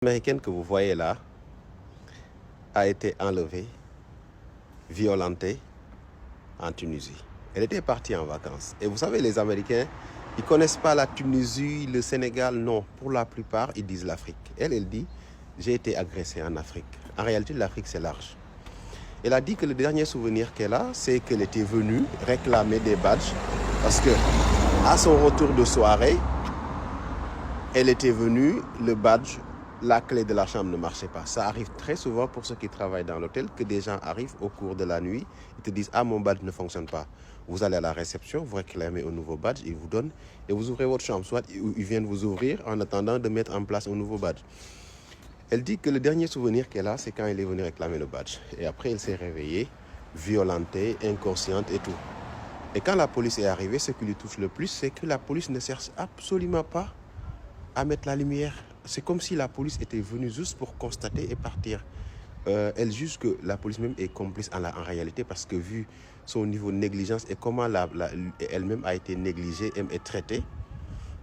Américaine que vous voyez là a été enlevée, violentée en Tunisie. Elle était partie en vacances. Et vous savez, les Américains, ils ne connaissent pas la Tunisie, le Sénégal, non. Pour la plupart, ils disent l'Afrique. Elle dit, j'ai été agressée en Afrique. En réalité, l'Afrique, c'est large. Elle a dit que le dernier souvenir qu'elle a, c'est qu'elle était venue réclamer des badges parce que à son retour de soirée, elle était venue, le badge, la clé de la chambre ne marchait pas. Ça arrive très souvent pour ceux qui travaillent dans l'hôtel que des gens arrivent au cours de la nuit, ils te disent « Ah, mon badge ne fonctionne pas ». Vous allez à la réception, vous réclamez un nouveau badge, ils vous donnent et vous ouvrez votre chambre. Soit ils viennent vous ouvrir en attendant de mettre en place un nouveau badge. Elle dit que le dernier souvenir qu'elle a, c'est quand elle est venue réclamer le badge. Et après, elle s'est réveillée, violentée, inconsciente et tout. Et quand la police est arrivée, ce qui lui touche le plus, c'est que la police ne cherche absolument pas à mettre la lumière. C'est comme si la police était venue juste pour constater et partir. Elle juge que la police même est complice en réalité parce que vu son niveau de négligence et comment elle-même a été négligée et traitée,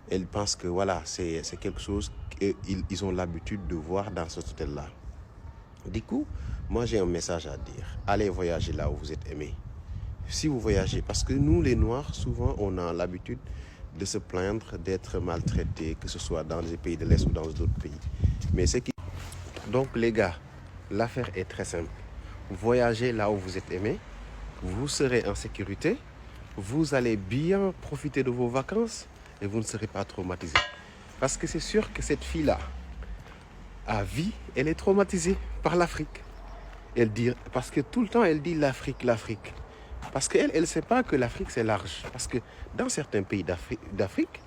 elle pense que voilà, c'est quelque chose qu'ils ont l'habitude de voir dans cet hôtel-là. Du coup, moi j'ai un message à dire. Allez voyager là où vous êtes aimés. Si vous voyagez, parce que nous les Noirs, souvent on a l'habitude de se plaindre d'être maltraités, que ce soit dans les pays de l'Est ou dans d'autres pays. Mais c'est qui... Donc les gars, l'affaire est très simple. Voyagez là où vous êtes aimés, vous serez en sécurité, vous allez bien profiter de vos vacances et vous ne serez pas traumatisés. Parce que c'est sûr que cette fille-là, à vie, elle est traumatisée par l'Afrique. Elle dit, parce que tout le temps, elle dit l'Afrique, l'Afrique. Parce qu'elle ne sait pas que l'Afrique, c'est large. Parce que dans certains pays d'Afrique,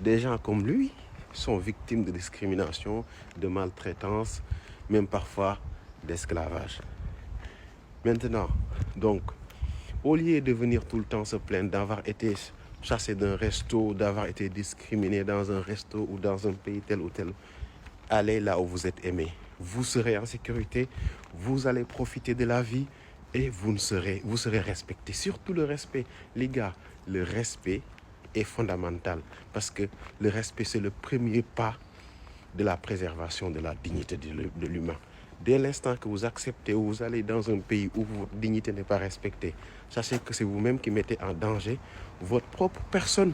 des gens comme lui sont victimes de discrimination, de maltraitance, même parfois d'esclavage. Maintenant, donc, au lieu de venir tout le temps se plaindre d'avoir été chassé d'un resto, d'avoir été discriminé dans un resto ou dans un pays tel ou tel, allez là où vous êtes aimé. Vous serez en sécurité, vous allez profiter de la vie et vous serez respecté. Surtout le respect. Les gars, le respect est fondamental parce que le respect, c'est le premier pas de la préservation de la dignité de l'humain. Dès l'instant que vous acceptez ou vous allez dans un pays où votre dignité n'est pas respectée, sachez que c'est vous-même qui mettez en danger votre propre personne.